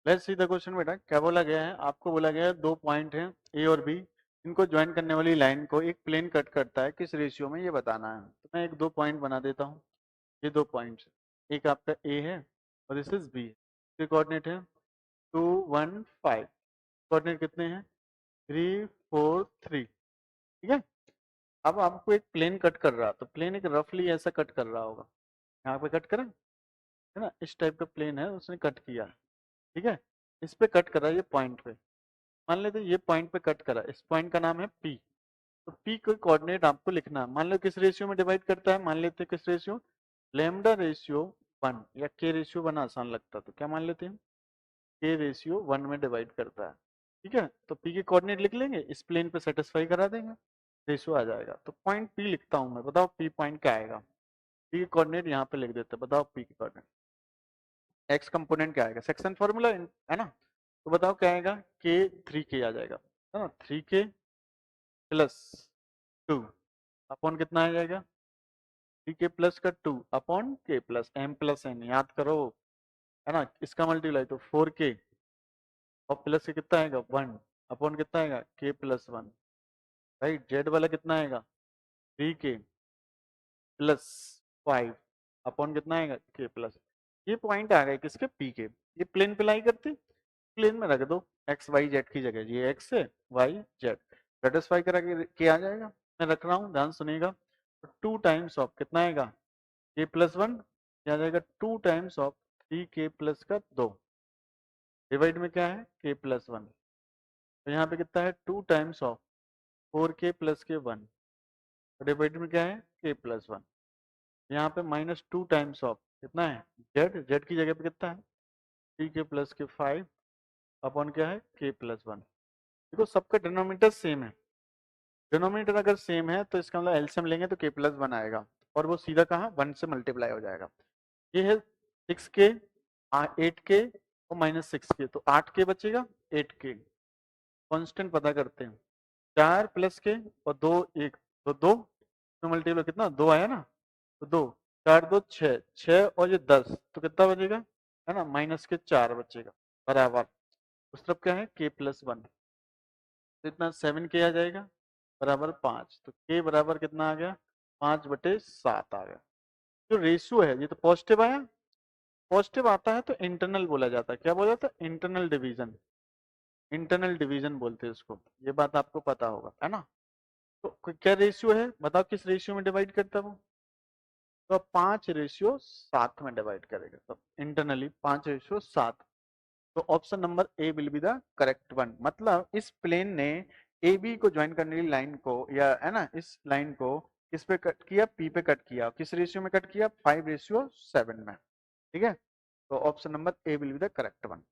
Let's see the question बेटा। क्या बोला गया है? आपको बोला गया है दो पॉइंट हैं ए और बी, इनको ज्वाइन करने वाली लाइन को एक प्लेन कट करता है, किस रेशियो में ये बताना है। तो मैं एक दो पॉइंट बना देता हूँ। ये दो पॉइंट्स, एक आपका ए है और दिस इज बी। इसके कोऑर्डिनेट है 2 1 5। कोऑर्डिनेट कितने हैं? 3 4 3। ठीक है। अब आपको एक प्लेन कट कर रहा, तो प्लेन एक रफली ऐसा कट कर रहा होगा। यहाँ पे कट करा है ना, इस टाइप का प्लेन है, उसने कट किया। ठीक है। इस पे कट करा, ये पॉइंट पे मान लेते हैं, ये पॉइंट पे कट करा, इस पॉइंट का नाम है पी। तो पी को कोऑर्डिनेट आपको लिखना है। मान लो किस रेशियो में डिवाइड करता है, मान लेते हैं किस रेशियो, लेमडा रेशियो 1 या के रेशियो 1 आसान लगता है, तो क्या मान लेते हैं, के रेशियो 1 में डिवाइड करता है। ठीक है। तो पी के कोऑर्डिनेट लिख लेंगे, इस प्लेन पे सेटिस्फाई करा देंगे, रेशियो आ जाएगा। तो पॉइंट पी लिखता हूं मैं, बताओ पी पॉइंट क्या आएगा। पी के कोऑर्डिनेट यहाँ पे लिख देते हैं, बताओ पी के कोऑर्डिनेट। एक्स कंपोनेंट क्या आएगा, सेक्शन फॉर्मूला है ना। तो बताओ क्या आएगा, के 3 के आ जाएगा, है ना। 3 के प्लस 2 अपॉन कितना आ जाएगा, 3 के प्लस का 2 अपॉन के प्लस एम प्लस एन, याद करो, है ना। इसका मल्टीप्लाई तो 4 के और प्लस के कितना आएगा 1 अपॉन कितना आएगा के प्लस 1। राइट। जेड वाला कितना आएगा 3 के प्लस 5 अपॉन कितना आएगा के प्लस। ये पॉइंट आ गए किसके, पी के। ये प्लेन पे लाई करती, प्लेन में रख दो एक्स वाई जेड की जगह, ये एक्स है वाई जेड, सेटिस्फाई करा के आ जाएगा। मैं रख रहा हूँ, ध्यान सुनिएगा। तो 2 टाइम्स ऑफ कितना आएगा के प्लस 1, क्या आ जाएगा 2 टाइम्स ऑफ 3 के प्लस का 2 डिवाइड में क्या है के प्लस 1। तो यहाँ पे कितना है 2 टाइम्स ऑफ 4 के प्लस के 1 डिवाइड में क्या है के प्लस 1। यहाँ पे -2 टाइम्स ऑफ कितना है जेड, जेड की जगह पे कितना है 3 के प्लस के 5 अपॉन क्या है के प्लस 1। देखो सबका डिनोमिनेटर सेम है, डिनोमिनेटर अगर सेम है तो इसका मतलब एलसीएम लेंगे तो के प्लस 1 आएगा, और वो सीधा कहाँ 1 से मल्टीप्लाई हो जाएगा। ये है 6 के 8 के और -6 के, तो 8 के बचेगा 8 के। कांस्टेंट पता करते हैं, 4 प्लस के और 2 1, तो 2 तो मल्टीप्लाई कितना 2 आया ना, तो 2 4 2 6 6 और ये 10, तो कितना बचेगा, है ना -4 बचेगा बराबर। उस तरफ क्या है के प्लस 1, तो इतना 7 के आ जाएगा बराबर 5। तो के बराबर कितना आ गया 5/7 आ गया। जो रेशियो है ये तो पॉजिटिव आया, पॉजिटिव आता है तो इंटरनल बोला जाता है। क्या बोला जाता है, इंटरनल डिवीजन, इंटरनल डिवीजन बोलते हैं उसको। ये बात आपको पता होगा, है ना। तो क्या रेशियो है बताओ, किस रेशियो में डिवाइड करता है वो, तो 5/7 में डिवाइड करेगा, तो इंटरनली 5/7। तो option number A will be the correct one. मतलब इस प्लेन ने ए बी को ज्वाइन करने वाली लाइन को, या है ना इस लाइन को किस पे कट किया, पी पे कट किया। किस रेशियो में कट किया, 5/7 में। ठीक है। तो option number A will be the correct one.